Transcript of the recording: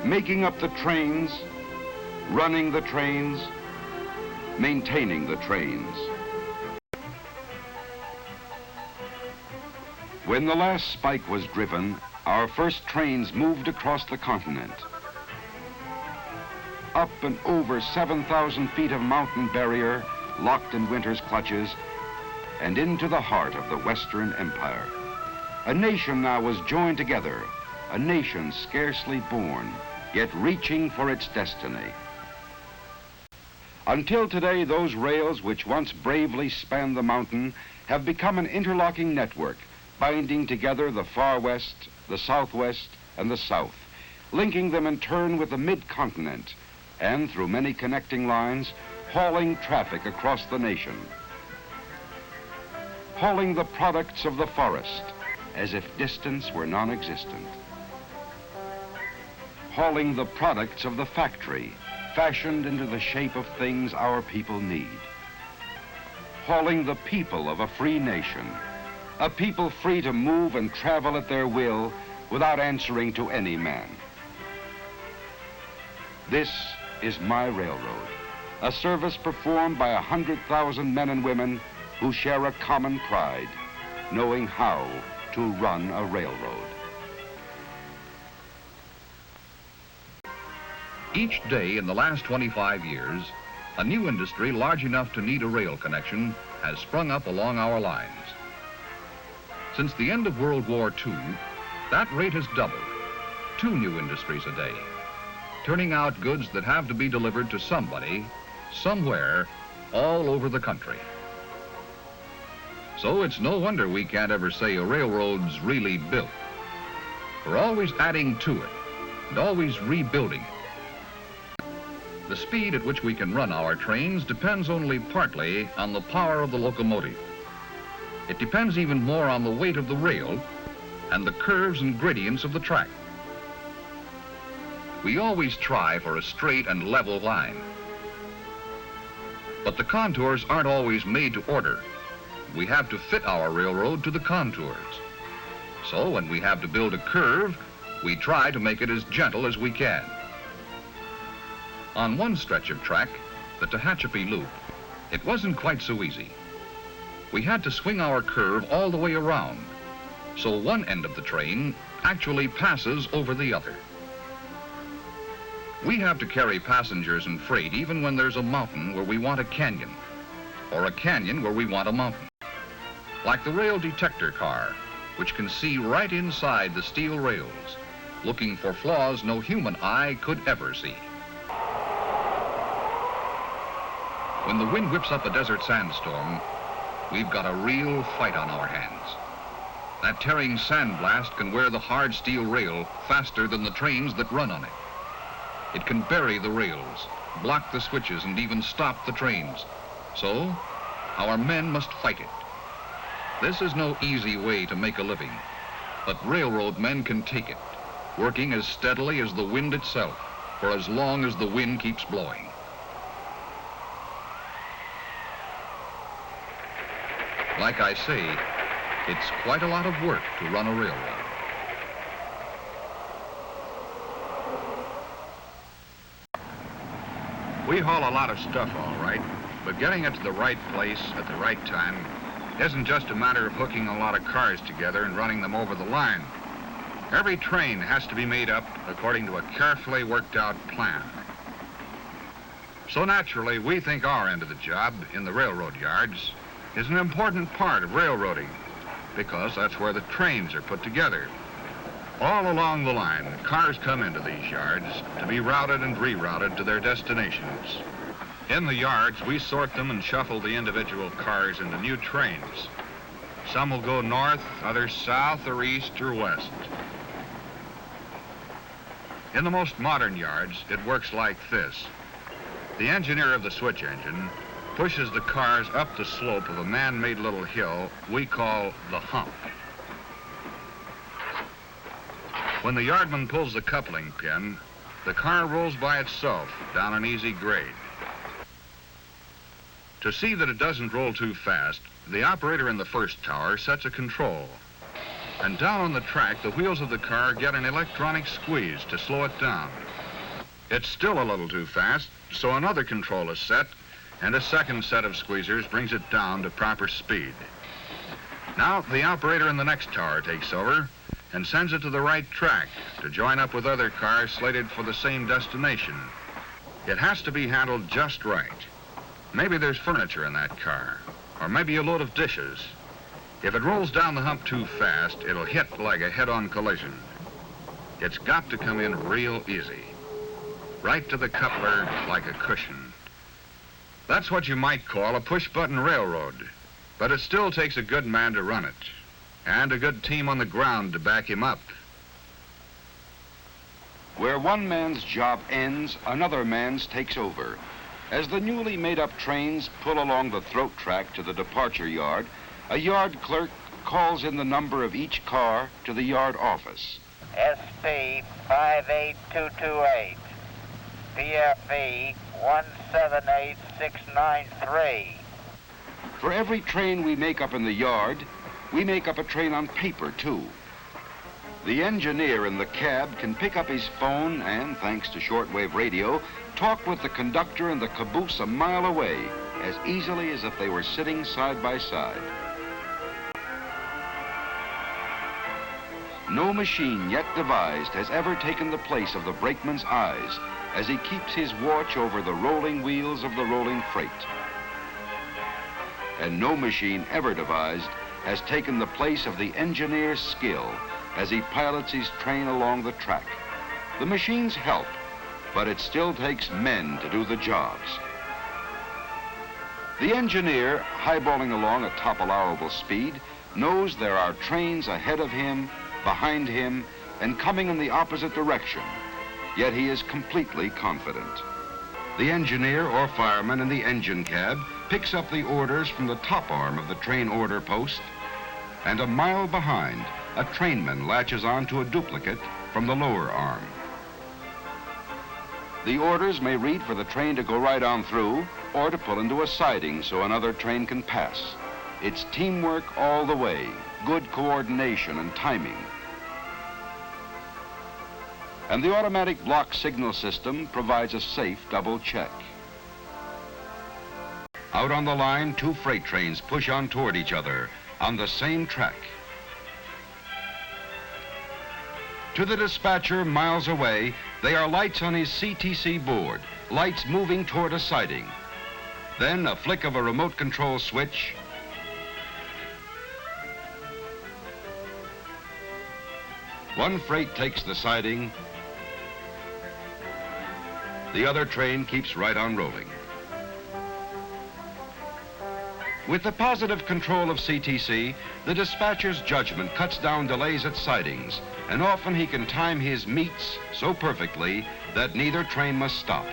making up the trains, running the trains, maintaining the trains. When the last spike was driven, our first trains moved across the continent. Up and over 7,000 feet of mountain barrier, locked in winter's clutches, and into the heart of the Western Empire. A nation now was joined together, a nation scarcely born, yet reaching for its destiny. Until today, those rails which once bravely spanned the mountain have become an interlocking network, binding together the far west, the southwest, and the south, linking them in turn with the mid-continent, and through many connecting lines, hauling traffic across the nation. Hauling the products of the forest, as if distance were non-existent. Hauling the products of the factory, fashioned into the shape of things our people need. Hauling the people of a free nation, a people free to move and travel at their will without answering to any man. This is my railroad, a service performed by 100,000 men and women who share a common pride, knowing how to run a railroad. Each day in the last 25 years, a new industry large enough to need a rail connection has sprung up along our lines. Since the end of World War II, that rate has doubled, 2 new industries a day, turning out goods that have to be delivered to somebody, somewhere, all over the country. So it's no wonder we can't ever say a railroad's really built. We're always adding to it and always rebuilding it. The speed at which we can run our trains depends only partly on the power of the locomotive. It depends even more on the weight of the rail and the curves and gradients of the track. We always try for a straight and level line. But the contours aren't always made to order. We have to fit our railroad to the contours. So when we have to build a curve, we try to make it as gentle as we can. On one stretch of track, the TEHACHAPI loop, it wasn't quite so easy. We had to swing our curve all the way around, so one end of the train actually passes over the other. We have to carry passengers and freight even when there's a mountain where we want a canyon, or a canyon where we want a mountain. Like the rail detector car, which can see right inside the steel rails, looking for flaws no human eye could ever see. When the wind whips up a desert sandstorm, we've got a real fight on our hands. That tearing sandblast can wear the hard steel rail faster than the trains that run on it. It can bury the rails, block the switches, and even stop the trains. So, our men must fight it. This is no easy way to make a living, but railroad men can take it, working as steadily as the wind itself, for as long as the wind keeps blowing. Like I say, it's quite a lot of work to run a railroad. We haul a lot of stuff, all right, but getting it to the right place at the right time isn't just a matter of hooking a lot of cars together and running them over the line. Every train has to be made up according to a carefully worked out plan. So naturally, we think our end of the job in the railroad yards is an important part of railroading, because that's where the trains are put together. All along the line, cars come into these yards to be routed and rerouted to their destinations. In the yards, we sort them and shuffle the individual cars into new trains. Some will go north, others south or east or west. In the most modern yards, it works like this. The engineer of the switch engine pushes the cars up the slope of a man-made little hill we call the hump. When the yardman pulls the coupling pin, the car rolls by itself down an easy grade. To see that it doesn't roll too fast, the operator in the first tower sets a control. And down on the track, the wheels of the car get an electronic squeeze to slow it down. It's still a little too fast, so another control is set, and a second set of squeezers brings it down to proper speed. Now, the operator in the next tower takes over and sends it to the right track to join up with other cars slated for the same destination. It has to be handled just right. Maybe there's furniture in that car, or maybe a load of dishes. If it rolls down the hump too fast, it'll hit like a head-on collision. It's got to come in real easy, right to the coupler like a cushion. That's what you might call a push-button railroad, but it still takes a good man to run it, and a good team on the ground to back him up. Where one man's job ends, another man's takes over. As the newly made-up trains pull along the throat track to the departure yard, a yard clerk calls in the number of each car to the yard office. SP 58228, PFE 178693. For every train we make up in the yard, we make up a train on paper, too. The engineer in the cab can pick up his phone and, thanks to shortwave radio, talk with the conductor in the caboose a mile away as easily as if they were sitting side by side. No machine yet devised has ever taken the place of the brakeman's eyes as he keeps his watch over the rolling wheels of the rolling freight. And no machine ever devised has taken the place of the engineer's skill as he pilots his train along the track. The machines help, but it still takes men to do the jobs. The engineer, highballing along at top allowable speed, knows there are trains ahead of him, behind him, and coming in the opposite direction, yet he is completely confident. The engineer or fireman in the engine cab picks up the orders from the top arm of the train order post, and a mile behind, a trainman latches on to a duplicate from the lower arm. The orders may read for the train to go right on through or to pull into a siding so another train can pass. It's teamwork all the way, good coordination and timing. And the automatic block signal system provides a safe double check. Out on the line, two freight trains push on toward each other on the same track. To the dispatcher miles away, they are lights on his CTC board, lights moving toward a siding. Then a flick of a remote control switch, one freight takes the siding, the other train keeps right on rolling. With the positive control of CTC, the dispatcher's judgment cuts down delays at sidings, and often he can time his meets so perfectly that neither train must stop.